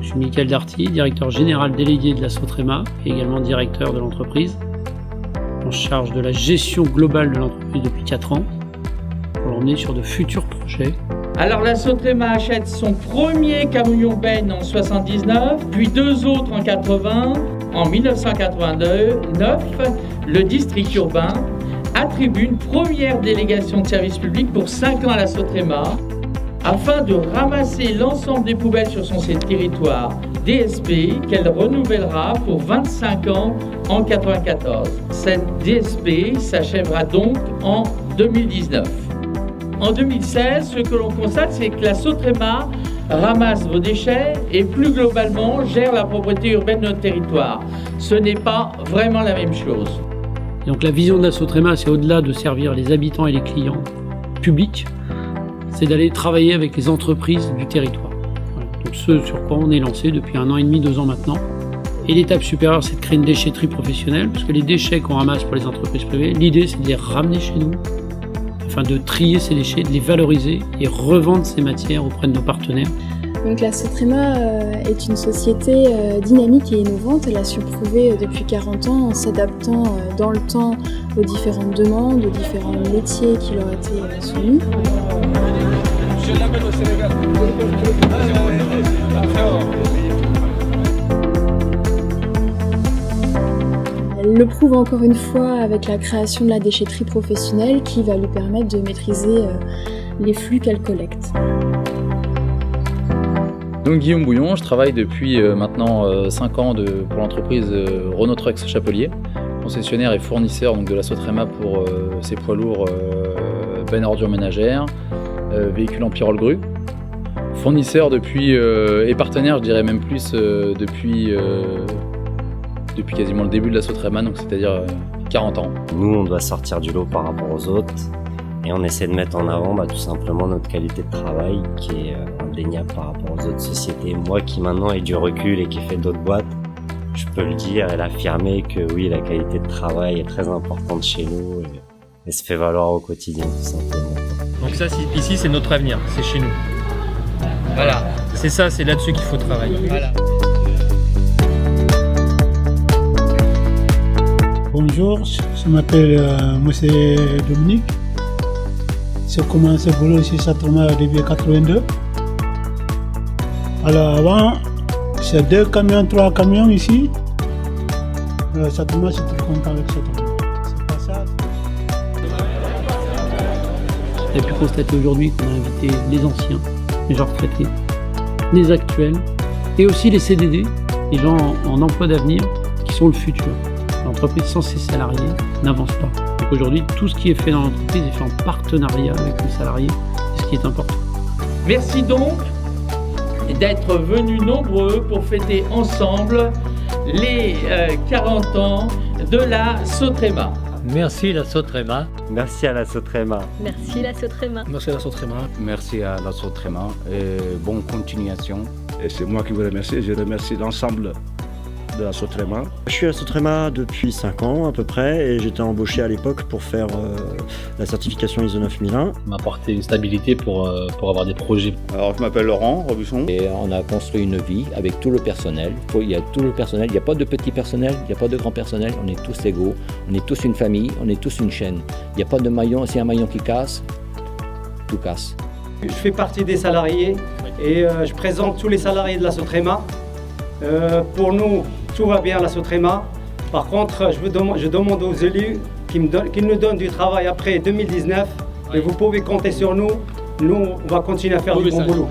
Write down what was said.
Je suis Michael Darty, directeur général délégué de la Sotrema et également directeur de l'entreprise, en charge de la gestion globale de l'entreprise depuis 4 ans, pour l'emmener sur de futurs projets. Alors la Sotrema achète son premier camion benne en 79, puis 2 autres en 80. En 1989, le district urbain attribue une première délégation de service public pour 5 ans à la Sotrema, afin de ramasser l'ensemble des poubelles sur son territoire DSP qu'elle renouvellera pour 25 ans en 1994. Cette DSP s'achèvera donc en 2019. En 2016, ce que l'on constate, c'est que la Sotrema ramasse vos déchets et plus globalement gère la propreté urbaine de notre territoire. Ce n'est pas vraiment la même chose. Et donc la vision de la Sotrema, c'est au-delà de servir les habitants et les clients publics, c'est d'aller travailler avec les entreprises du territoire. Voilà. Donc ce sur quoi on est lancé depuis 1 an et demi, 2 ans maintenant. Et l'étape supérieure, c'est de créer une déchetterie professionnelle, parce que les déchets qu'on ramasse pour les entreprises privées, l'idée c'est de les ramener chez nous, afin de trier ces déchets, de les valoriser et revendre ces matières auprès de nos partenaires. Donc la Sotrema est une société dynamique et innovante. Elle a su prouver depuis 40 ans en s'adaptant dans le temps aux différentes demandes, aux différents métiers qui leur étaient soumis. Elle le prouve encore une fois avec la création de la déchetterie professionnelle qui va lui permettre de maîtriser les flux qu'elle collecte. Donc Guillaume Bouillon, je travaille depuis maintenant 5 ans pour l'entreprise Renault Trucks Chapelier, concessionnaire et fournisseur donc, de la Sotrema pour ses poids lourds bennes ordures ménagères, véhicules en pyrrole grue. Fournisseur depuis et partenaire, je dirais même plus, depuis quasiment le début de la Sotrema, donc c'est-à-dire 40 ans. Nous, on doit sortir du lot par rapport aux autres et on essaie de mettre en avant tout simplement notre qualité de travail qui est indéniable par rapport aux autres sociétés. Moi qui maintenant ai du recul et qui ai fait d'autres boîtes, je peux le dire et l'affirmer que oui, la qualité de travail est très importante chez nous et se fait valoir au quotidien tout simplement. Donc ça, ici, c'est notre avenir, c'est chez nous. Voilà. C'est ça, c'est là-dessus qu'il faut travailler. Voilà. Bonjour, je m'appelle Monsieur Dominique. J'ai commencé le boulot ici Sotrema depuis 82. Alors avant, c'est 2 camions, 3 camions ici. Sotrema, je suis très content avec Sotrema. C'est pas ça. On a pu constater aujourd'hui qu'on a invité les anciens, les gens retraités, les actuels, et aussi les CDD, les gens en emploi d'avenir, qui sont le futur. L'entreprise sans ses salariés n'avance pas. Donc aujourd'hui, tout ce qui est fait dans l'entreprise est fait en partenariat avec les salariés, c'est ce qui est important. Merci donc d'être venus nombreux pour fêter ensemble les 40 ans de la Sotrema. Merci la Sotrema. Merci à la Sotrema. Merci la Sotrema. Merci à la Sotrema. Merci à la Sotrema et bonne continuation. Et c'est moi qui vous remercie. Je remercie l'ensemble de la Sotrema. Je suis à la Sotrema depuis 5 ans à peu près et j'étais embauché à l'époque pour faire la certification ISO 9001. M'apporter une stabilité pour avoir des projets. Alors je m'appelle Laurent Robusson. Et on a construit une vie avec tout le personnel. Il y a tout le personnel, il n'y a pas de petit personnel, il n'y a pas de grand personnel, on est tous égaux, on est tous une famille, on est tous une chaîne. Il n'y a pas de maillon, s'il y a un maillon qui casse, tout casse. Je fais partie des salariés et je présente tous les salariés de la Sotrema. Pour nous, tout va bien à la Sotrema. Par contre, je demande aux élus qu'ils nous donnent du travail après 2019. Et vous pouvez compter sur nous. Nous, on va continuer à faire du bon boulot.